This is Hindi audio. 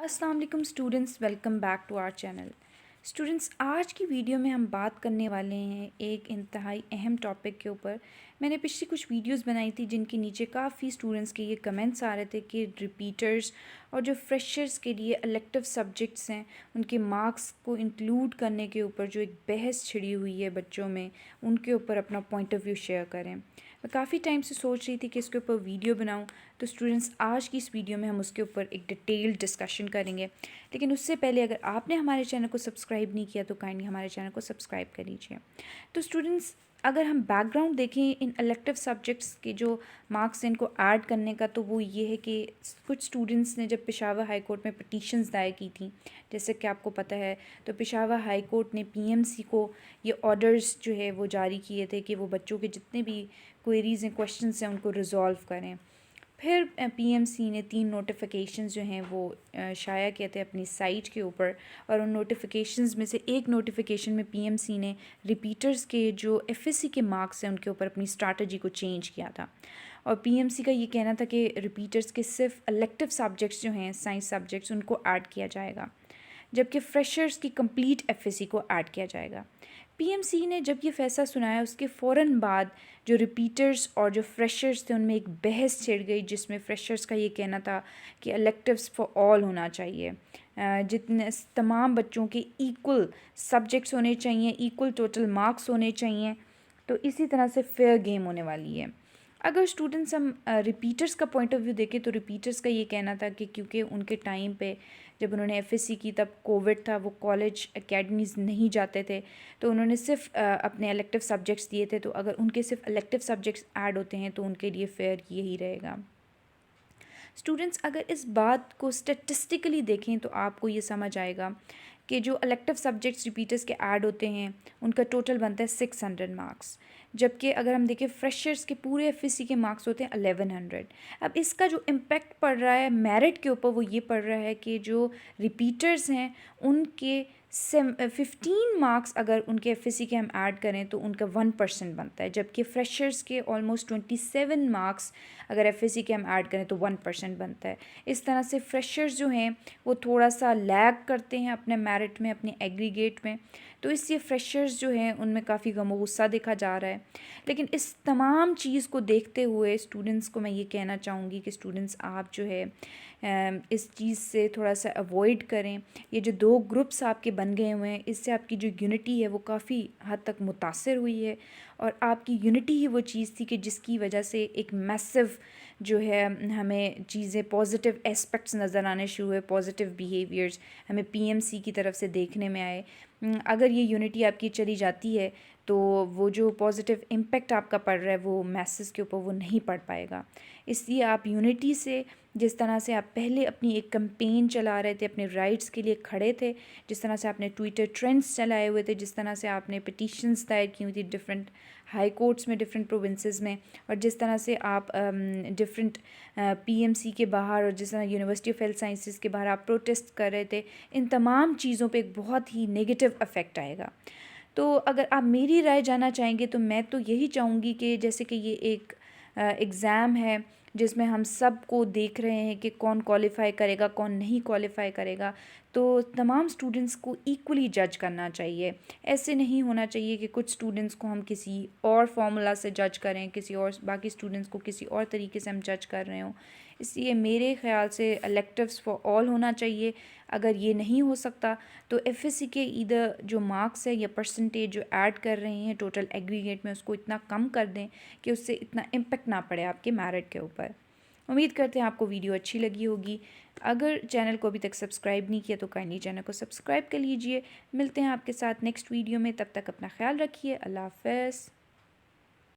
अस्सलाम वालेकुम students, welcome back to our channel. Students, आज की वीडियो में हम बात करने वाले हैं एक इंतहाई अहम टॉपिक के ऊपर। मैंने पिछली कुछ वीडियोस बनाई थी जिनके नीचे काफ़ी स्टूडेंट्स के ये कमेंट्स आ रहे थे कि रिपीटर्स और जो फ्रेशर्स के लिए इलेक्टिव सब्जेक्ट्स हैं उनके मार्क्स को इंक्लूड करने के ऊपर जो एक बहस छिड़ी हुई है बच्चों में, उनके ऊपर अपना पॉइंट ऑफ व्यू शेयर करें। मैं काफ़ी टाइम से सोच रही थी कि इसके ऊपर वीडियो बनाऊं, तो स्टूडेंट्स आज की इस वीडियो में हम उसके ऊपर एक डिटेल्ड डिस्कशन करेंगे। लेकिन उससे पहले अगर आपने हमारे चैनल को सब्सक्राइब नहीं किया तो काइंडली हमारे चैनल को सब्सक्राइब कर लीजिए। तो स्टूडेंट्स, अगर हम बैकग्राउंड देखें इन इलेक्टिव सब्जेक्ट्स के जो मार्क्स हैं इनको ऐड करने का, तो वो ये है कि कुछ स्टूडेंट्स ने जब पेशावर हाई कोर्ट में पटिशन्स दायर की थी, जैसे कि आपको पता है, तो पेशावर हाई कोर्ट ने पीएमसी को ये ऑर्डर्स जो है वो जारी किए थे कि वो बच्चों के जितने भी क्वेरीज़ हैं, क्वेश्चंस हैं, उनको रिजॉल्व करें। फिर पीएमसी ने 3 नोटिफिकेशंस जो हैं वो शाया किए थे अपनी साइट के ऊपर, और उन नोटिफिकेशंस में से एक नोटिफिकेशन में पीएमसी ने रिपीटर्स के जो एफएससी के मार्क्स हैं उनके ऊपर अपनी स्ट्रैटेजी को चेंज किया था। और पीएमसी का ये कहना था कि रिपीटर्स के सिर्फ इलेक्टिव सब्जेक्ट्स जो हैं, साइंस सब्जेक्ट्स, उनको ऐड किया जाएगा, जबकि फ्रेशर्स की कंप्लीट एफएससी को ऐड किया जाएगा। पीएमसी ने जब ये फैसला सुनाया उसके फ़ौरन बाद जो रिपीटर्स और जो फ्रेशर्स थे उनमें एक बहस छिड़ गई, जिसमें फ्रेशर्स का ये कहना था कि इलेक्टिव्स फॉर ऑल होना चाहिए, जितने तमाम बच्चों के इक्वल सब्जेक्ट्स होने चाहिए, इक्वल टोटल मार्क्स होने चाहिए, तो इसी तरह से फेयर गेम होने वाली है। अगर स्टूडेंट्स हम रिपीटर्स का पॉइंट ऑफ व्यू देखें तो रिपीटर्स का ये कहना था कि क्योंकि उनके टाइम पे जब उन्होंने एफएससी की तब कोविड था, वो कॉलेज एकेडमीज़ नहीं जाते थे, तो उन्होंने सिर्फ अपने इलेक्टिव सब्जेक्ट्स दिए थे, तो अगर उनके सिर्फ इलेक्टिव सब्जेक्ट्स ऐड होते हैं तो उनके लिए फेयर यही रहेगा। स्टूडेंट्स, अगर इस बात को स्टेटिस्टिकली देखें तो आपको ये समझ आएगा कि जो इलेक्टिव सब्जेक्ट्स रिपीटर्स के ऐड होते हैं उनका टोटल बनता है 600 मार्क्स, जबकि अगर हम देखें फ्रेशर्स के पूरे एफएससी के मार्क्स होते हैं 1100। अब इसका जो इम्पेक्ट पड़ रहा है मेरिट के ऊपर वो ये पड़ रहा है कि जो रिपीटर्स हैं उनके 15 मार्क्स अगर उनके एफएससी के हम ऐड करें तो उनका 1% बनता है, जबकि फ्रेशर्स के ऑलमोस्ट 27 मार्क्स अगर एफएससी के हम ऐड करें तो 1% बनता है। इस तरह से फ्रेशर्स जो हैं वो थोड़ा सा लैग करते हैं अपने मेरिट में, अपने एग्रीगेट में, तो इसलिए फ्रेशर्स जो हैं उनमें काफ़ी गम गुस्सा देखा जा रहा है। लेकिन इस तमाम चीज़ को देखते हुए स्टूडेंट्स को मैं ये कहना चाहूँगी कि स्टूडेंट्स आप जो है इस चीज़ से थोड़ा सा अवॉइड करें। ये जो 2 ग्रुप्स आपके बन गए हुए हैं, इससे आपकी जो यूनिटी है वो काफ़ी हद तक मुतासिर हुई है, और आपकी यूनिटी ही वो चीज़ थी कि जिसकी वजह से एक मैसिव जो है हमें चीज़ें पॉजिटिव एस्पेक्ट्स नज़र आने शुरू हुए, पॉजिटिव बिहेवियर्स हमें पीएमसी की तरफ से देखने में आए। अगर ये यूनिटी आपकी चली जाती है तो वो जो पॉजिटिव इम्पेक्ट आपका पड़ रहा है वो मैसेज के ऊपर वो नहीं पड़ पाएगा। इसलिए आप यूनिटी से, जिस तरह से आप पहले अपनी एक कैंपेन चला रहे थे, अपने राइट्स के लिए खड़े थे, जिस तरह से आपने ट्विटर ट्रेंड्स चलाए हुए थे, जिस तरह से आपने पिटीशंस दायर की हुई थी डिफरेंट हाई कोर्ट्स में, डिफरेंट प्रोविंसेस में, और जिस तरह से आप डिफरेंट पीएमसी के बाहर और जिस तरह यूनिवर्सिटी ऑफ हेल्थ साइंसेस के बाहर आप प्रोटेस्ट कर रहे थे, इन तमाम चीज़ों पे एक बहुत ही नेगेटिव इफ़ेक्ट आएगा। तो अगर आप मेरी राय जानना चाहेंगे तो मैं तो यही चाहूँगी कि जैसे कि ये एक एग्ज़ाम है जिसमें हम सब को देख रहे हैं कि कौन क्वालिफ़ाई करेगा, कौन नहीं क्वालिफ़ाई करेगा, तो तमाम स्टूडेंट्स को इक्वली जज करना चाहिए। ऐसे नहीं होना चाहिए कि कुछ स्टूडेंट्स को हम किसी और फार्मूला से जज करें, किसी और बाकी स्टूडेंट्स को किसी और तरीके से हम जज कर रहे हों। इसलिए मेरे ख़्याल से इलेक्टिव्स फॉर ऑल होना चाहिए। अगर ये नहीं हो सकता तो एफएससी के इधर जो मार्क्स है या परसेंटेज जो ऐड कर रहे हैं टोटल एग्रीगेट में, उसको इतना कम कर दें कि उससे इतना इम्पेक्ट ना पड़े आपके मेरिट के ऊपर। उम्मीद करते हैं आपको वीडियो अच्छी लगी होगी। अगर चैनल को अभी तक सब्सक्राइब नहीं किया तो काइंडली चैनल को सब्सक्राइब कर लीजिए। मिलते हैं आपके साथ नेक्स्ट वीडियो में, तब तक अपना ख्याल रखिए। अल्लाह हाफ़िज़।